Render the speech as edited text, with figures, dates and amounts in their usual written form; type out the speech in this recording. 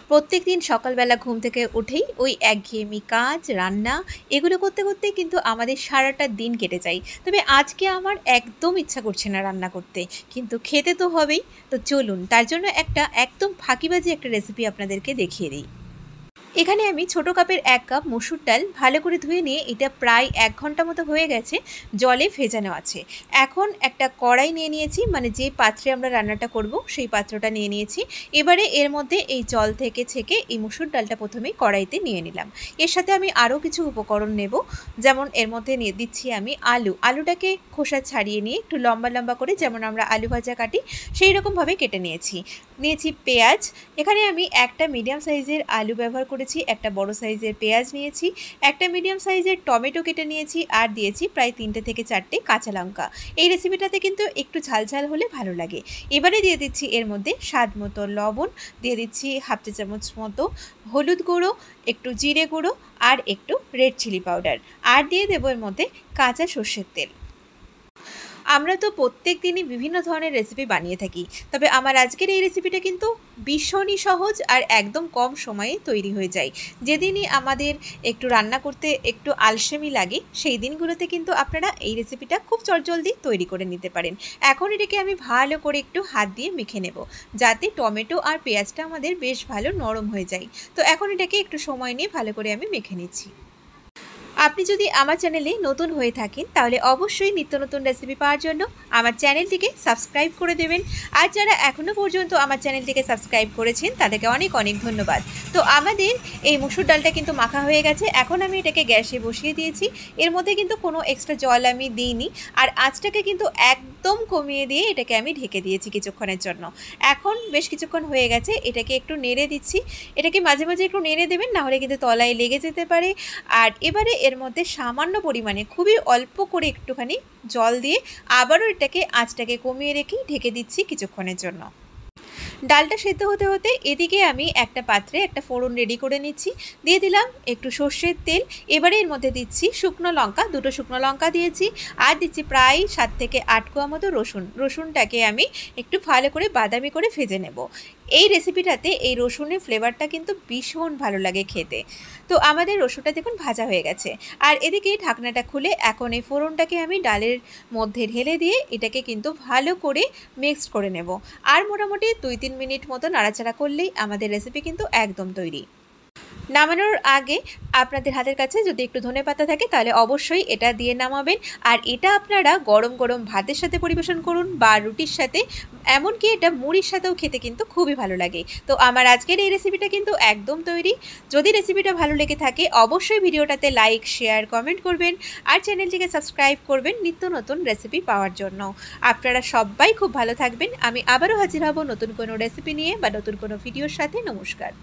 প্রত্যেকদিন সকালবেলা ঘুম থেকে উঠেই ওই একঘেয়েমি কাজ, রান্না এগুলো করতে করতেই কিন্তু আমাদের সারাটা দিন কেটে যায়। তবে আজকে আমার একদম ইচ্ছা করছে না রান্না করতে। কিন্তু খেতে তো হবেই। তো চলুন তার জন্য একটা একদম ফাঁকিবাজি একটা রেসিপি আপনাদেরকে দেখিয়ে দিই। এখানে আমি ছোটো কাপের 1 কাপ মসুর ডাল ভালো করে ধুয়ে নিয়ে এটা প্রায় 1 ঘন্টা মতো হয়ে গেছে, জলে ভেজানো আছে। এখন একটা কড়াই নিয়ে নিয়েছি, মানে যে পাত্রে আমরা রান্নাটা করব সেই পাত্রটা নিয়ে নিয়েছি। এবারে এর মধ্যে এই জল থেকে ছেঁকে এই মসুর ডালটা প্রথমেই কড়াইতে নিয়ে নিলাম। এর সাথে আমি আরও কিছু উপকরণ নেব, যেমন এর মধ্যে নিয়ে দিচ্ছি আমি আলুটাকে খোসা ছাড়িয়ে নিয়ে একটু লম্বা লম্বা করে, যেমন আমরা আলু ভাজা কাটি সেই রকমভাবে কেটে নিয়েছি। পেঁয়াজ, এখানে আমি একটা মিডিয়াম সাইজের আলু ব্যবহার করেছি, একটা বড় সাইজের পেঁয়াজ নিয়েছি, একটা মিডিয়াম সাইজের টমেটো কেটে নিয়েছি, আর দিয়েছি প্রায় 3টে থেকে 4টে কাঁচা লঙ্কা। এই রেসিপিটাতে কিন্তু একটু ঝাল ঝাল হলে ভালো লাগে। এবারে দিয়ে দিচ্ছি এর মধ্যে স্বাদ মতো লবণ, দিয়ে দিচ্ছি 1/2 চা চামচ মতো হলুদ গুঁড়ো, একটু জিরে গুঁড়ো আর একটু রেড চিলি পাউডার, আর দিয়ে দেবো এর মধ্যে কাঁচা সর্ষের তেল। আমরা তো প্রত্যেক দিনই বিভিন্ন ধরনের রেসিপি বানিয়ে থাকি, তবে আমার আজকের এই রেসিপিটা কিন্তু ভীষণই সহজ আর একদম কম সময়ে তৈরি হয়ে যায়। যেদিনই আমাদের একটু রান্না করতে একটু আলসেমি লাগে সেই দিনগুলোতে কিন্তু আপনারা এই রেসিপিটা খুব চটজলদি তৈরি করে নিতে পারেন। এখন এটাকে আমি ভালো করে একটু হাত দিয়ে মেখে নেব, যাতে টমেটো আর পেঁয়াজটা আমাদের বেশ ভালো নরম হয়ে যায়। তো এখন এটাকে একটু সময় নিয়ে ভালো করে আমি মেখে নিচ্ছি। আপনি যদি আমার চ্যানেলে নতুন হয়ে থাকেন তাহলে অবশ্যই নিত্য নতুন রেসিপি পাওয়ার জন্য আমার চ্যানেলটিকে সাবস্ক্রাইব করে দেবেন। আর যারা এখনও পর্যন্ত আমার চ্যানেলটিকে সাবস্ক্রাইব করেছেন তাদেরকে অনেক অনেক ধন্যবাদ। তো আমাদের এই মসুর ডালটা কিন্তু মাখা হয়ে গেছে। এখন আমি এটাকে গ্যাসে বসিয়ে দিয়েছি। এর মধ্যে কিন্তু কোনো এক্সট্রা জল আমি দিইনি, আর আঁচটাকে কিন্তু একদম কমিয়ে দিয়ে এটাকে আমি ঢেকে দিয়েছি কিছুক্ষণের জন্য। এখন বেশ কিছুক্ষণ হয়ে গেছে, এটাকে একটু নেড়ে দিচ্ছি। এটাকে মাঝে মাঝে একটু নেড়ে দেবেন, নাহলে কিন্তু তলায় লেগে যেতে পারে। আর এবারে এর মধ্যে সামান্য পরিমাণে, খুবই অল্প করে একটুখানি জল দিয়ে আবারও এটাকে আঁচটাকে কমিয়ে রেখেই ঢেকে দিচ্ছি কিছুক্ষণের জন্য। ডালটা সেদ্ধ হতে হতে এদিকে আমি একটা পাত্রে একটা ফোড়ন রেডি করে নিচ্ছি। দিয়ে দিলাম একটু সর্ষের তেল। এবারে এর মধ্যে দিচ্ছি শুকনো লঙ্কা, 2টো শুকনো লঙ্কা দিয়েছি, আর দিচ্ছি প্রায় 7 থেকে 8 কোয়া মতো রসুনটাকে আমি একটু ভালো করে বাদামি করে ভেজে নেব। এই রেসিপিটাতে এই রসুনের ফ্লেভারটা কিন্তু ভীষণ ভালো লাগে খেতে। তো আমাদের রসুনটা দেখুন ভাজা হয়ে গেছে, আর এদিকে ঢাকনাটা খুলে এখন এই ফোড়নটাকে আমি ডালের মধ্যে ঢেলে দিয়ে এটাকে কিন্তু ভালো করে মিক্সড করে নেব। আর মোটামুটি 2-3 মিনিট মতো নাড়াচাড়া করলেই আমাদের রেসিপি কিন্তু একদম তৈরি। নামানোর আগে আপনাদের হাতের কাছে যদি একটু ধনেপাতা থাকে তাহলে অবশ্যই এটা দিয়ে নামাবেন। আর এটা আপনারা গরম গরম ভাতের সাথে পরিবেশন করুন বা রুটির সাথে, এমনকি এটা মুড়ির সাথেও খেতে কিন্তু খুবই ভালো লাগে। তো আমার আজকের এই রেসিপিটা কিন্তু একদম তৈরি। যদি রেসিপিটা ভালো লেগে থাকে অবশ্যই ভিডিওটাতে লাইক, শেয়ার, কমেন্ট করবেন, আর চ্যানেলটিকে সাবস্ক্রাইব করবেন নিত্য নতুন রেসিপি পাওয়ার জন্য। আপনারা সবাই খুব ভালো থাকবেন। আমি আবারও হাজির হব নতুন কোনো রেসিপি নিয়ে বা নতুন কোনো ভিডিওর সাথে। নমস্কার।